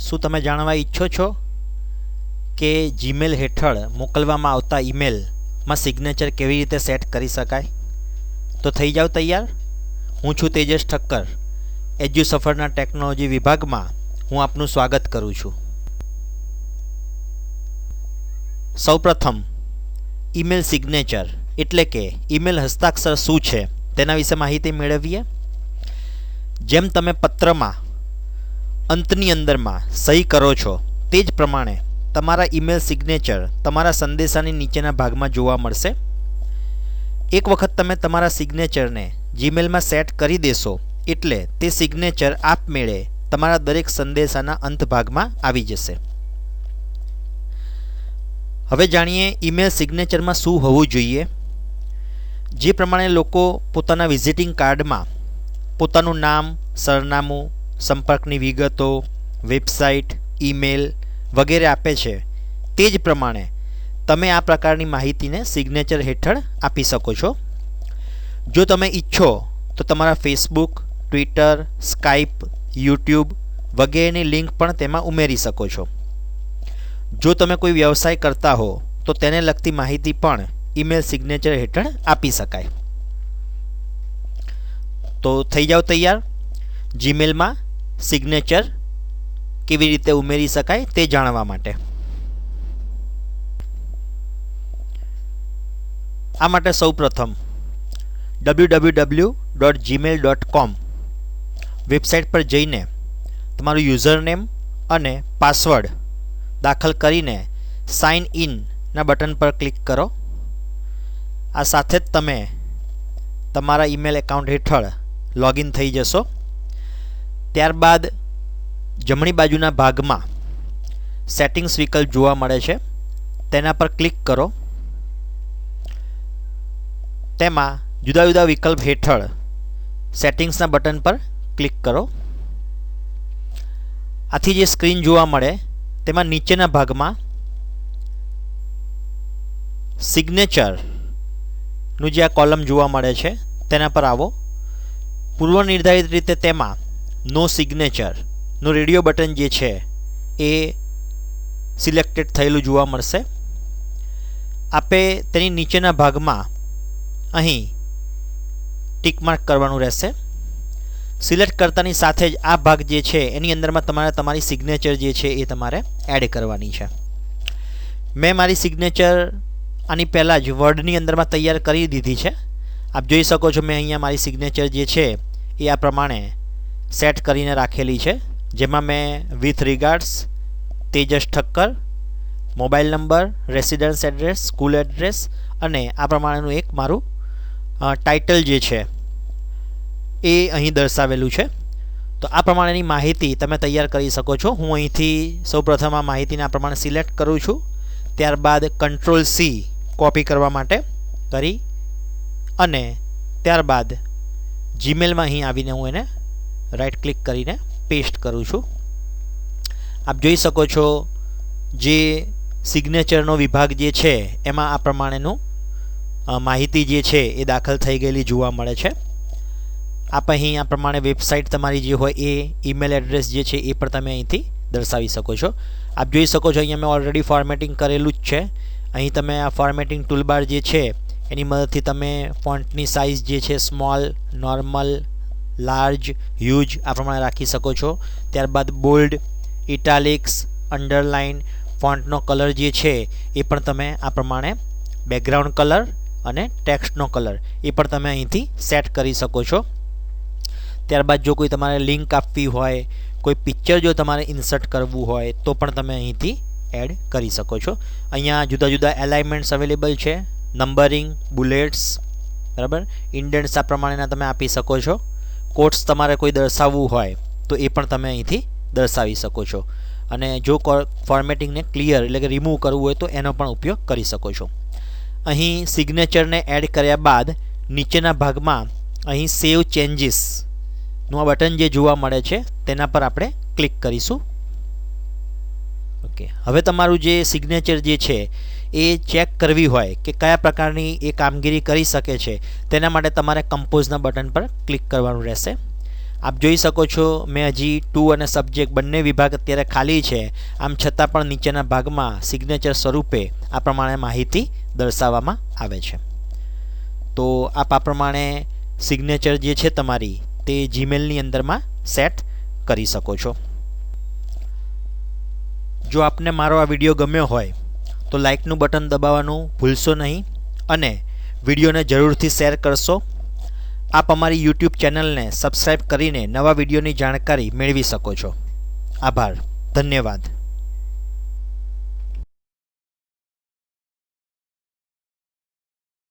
શું તમે જાણવા ઈચ્છો છો કે જીમેલ હેઠળ મોકલવામાં આવતા ઈમેલમાં સિગ્નેચર કેવી રીતે સેટ કરી શકાય? તો થઈ જાવ તૈયાર. હું છું તેજસ ઠક્કર. એજ્યુસફરના ટેકનોલોજી વિભાગમાં હું આપનું સ્વાગત કરું છું. સૌપ્રથમ ઈમેલ સિગ્નેચર એટલે કે ઈમેલ હસ્તાક્ષર શું છે તેના વિશે માહિતી મેળવીએ. જેમ તમે પત્રમાં અંતની અંદરમાં સહી કરો છો તે જ પ્રમાણે તમારા ઈમેલ સિગ્નેચર તમારા સંદેશાની નીચેના ભાગમાં જોવા મળશે. એક વખત તમે તમારા સિગ્નેચરને જીમેલમાં સેટ કરી દેશો એટલે તે સિગ્નેચર આપમેળે તમારા દરેક સંદેશાના અંત ભાગમાં આવી જશે. હવે જાણીએ ઈમેલ સિગ્નેચરમાં શું હોવું જોઈએ. જે પ્રમાણે લોકો પોતાના વિઝિટિંગ કાર્ડમાં પોતાનું નામ, સરનામું, સંપર્કની વિગતો, વેબસાઇટ, ઈમેલ વગેરે આપે છે તે જ પ્રમાણે તમે આ પ્રકારની માહિતીને સિગ્નેચર હેઠળ આપી શકો છો. જો તમે ઈચ્છો તો તમારા ફેસબુક, ટ્વિટર, સ્કાઇપ, યુટ્યુબ વગેરેની લિંક પણ તેમાં ઉમેરી શકો છો. જો તમે કોઈ વ્યવસાય કરતા હો તો તેને લગતી માહિતી પણ ઈમેલ સિગ્નેચર હેઠળ આપી શકાય. તો થઈ જાવ તૈયાર. જીમેલમાં સિગ્નેચર કેવી રીતે ઉમેરી શકાય તે જાણવા માટે. આ માટે સૌપ્રથમ www.gmail.com વેબસાઇટ પર જઈને તમારું યુઝરનેમ અને પાસવર્ડ દાખલ કરીને સાઇન ઇન ના બટન પર ક્લિક કરો. આ સાથે જ તમે તમારા ઈમેલ એકાઉન્ટ હેઠળ લોગિન થઈ જશો. ત્યારબાદ જમણી બાજુના ભાગમાં સેટિંગ્સ વિકલ્પ જોવા મળે છે, તેના પર ક્લિક કરો. તેમાં જુદા જુદા વિકલ્પ હેઠળ સેટિંગ્સના બટન પર ક્લિક કરો. આથી જે સ્ક્રીન જોવા મળે તેમાં નીચેના ભાગમાં સિગ્નેચરનું જે આ કોલમ જોવા મળે છે તેના પર આવો. પૂર્વ નિર્ધારિત રીતે તેમાં નો સિગ્નેચરનું રેડિયો બટન જે છે એ સિલેક્ટેડ થયેલું જોવા મળશે. આપે તેની નીચેના ભાગમાં અહીં ટિક માર્ક કરવાનું રહેશે. સિલેક્ટ કરતાની સાથે જ આ ભાગ જે છે એની અંદરમાં તમારે તમારી સિગ્નેચર જે છે એ તમારે એડ કરવાની છે. મેં મારી સિગ્નેચર આની પહેલાં જ વર્ડની અંદરમાં તૈયાર કરી દીધી છે. આપ જોઈ શકો છો મેં અહીંયા મારી સિગ્નેચર જે છે એ આ પ્રમાણે સેટ કરીને રાખેલી છે, જેમાં મેં with regards Tejas Thakkar, mobile number, residence address, school address અને આ પ્રમાણેનું એક મારું ટાઇટલ જે છે એ અહીં દર્શાવેલું છે. તો આ પ્રમાણેની માહિતી તમે તૈયાર કરી શકો છો. હું અહીંથી સૌપ્રથમ આ માહિતીને આ પ્રમાણે સિલેક્ટ કરું છું. ત્યારબાદ Ctrl+C કોપી કરવા માટે કરી અને ત્યારબાદ જીમેલમાં અહીં આવીને હું એને રાઈટ ક્લિક કરીને પેસ્ટ કરું છું. આપ જોઈ શકો છો જે સિગ્નેચરનો વિભાગ જે છે એમાં આ પ્રમાણેનું માહિતી જે છે એ દાખલ થઈ ગયેલી જોવા મળે છે. આપ અહીં આ પ્રમાણે વેબસાઇટ તમારી જે હોય એ ઈમેલ એડ્રેસ જે છે એ પણ તમે અહીંથી દર્શાવી શકો છો. આપ જોઈ શકો છો અહીંયા મેં ઓલરેડી ફોર્મેટિંગ કરેલું જ છે. અહીં તમે આ ફોર્મેટિંગ ટૂલબાર જે છે એની મદદથી તમે ફોન્ટની સાઇઝ જે છે સ્મોલ, નોર્મલ, લાર્જ, હ્યુજ આ પ્રમાણે રાખી શકો છો. ત્યારબાદ બોલ્ડ, ઇટાલિક્સ, અંડરલાઇન, ફોન્ટનો કલર જે છે એ પણ તમે આ પ્રમાણે બેકગ્રાઉન્ડ કલર અને ટેક્સ્ટનો કલર એ પણ તમે અહીંથી સેટ કરી શકો છો. ત્યારબાદ જો કોઈ તમારે લિંક આપવી હોય, કોઈ પિક્ચર જો તમારે ઇન્સર્ટ કરવું હોય તો પણ તમે અહીંથી એડ કરી શકો છો. અહીંયા જુદા જુદા એલાઇનમેન્ટ્સ અવેલેબલ છે, નંબરિંગ, બુલેટ્સ, બરાબર, ઇન્ડેન્ટ્સ આ પ્રમાણેના તમે આપી શકો છો. કોટ્સ તમારે કોઈ દર્શાવવું હોય તો એ પણ તમે અહીંથી દર્શાવી શકો છો. અને જો ફોર્મેટિંગને ક્લિયર એટલે કે રિમૂવ કરવું હોય તો એનો પણ ઉપયોગ કરી શકો છો. અહીં સિગ્નેચરને એડ કર્યા બાદ નીચેના ભાગમાં અહીં સેવ ચેન્જીસનું આ બટન જે જોવા મળે છે તેના પર આપણે ક્લિક કરીશું. ઓકે, હવે તમારું જે સિગ્નેચર જે છે એ ચેક કરવી હોય કે કયા પ્રકારની એ કામગીરી કરી શકે છે તેના માટે તમારે કમ્પોઝના બટન પર ક્લિક કરવાનું રહેશે. આપ જોઈ શકો છો મેં હજી ટુ અને સબ્જેક્ટ બંને વિભાગ અત્યારે ખાલી છે, આમ છતાં પણ નીચેના ભાગમાં સિગ્નેચર સ્વરૂપે આ પ્રમાણે માહિતી દર્શાવવામાં આવે છે. તો આપ આ પ્રમાણે સિગ્નેચર જે છે તમારી તે જીમેલની અંદરમાં સેટ કરી શકો છો. જો આપને મારો આ વિડીયો ગમ્યો હોય તો લાઇકનું બટન દબાવવાનું ભૂલશો નહીં અને વિડીયોને જરૂરથી શેર કરશો. આપ અમારી YouTube ચેનલને સબસ્ક્રાઈબ કરીને નવા વિડીયોની જાણકારી મેળવી શકો છો. આભાર. ધન્યવાદ.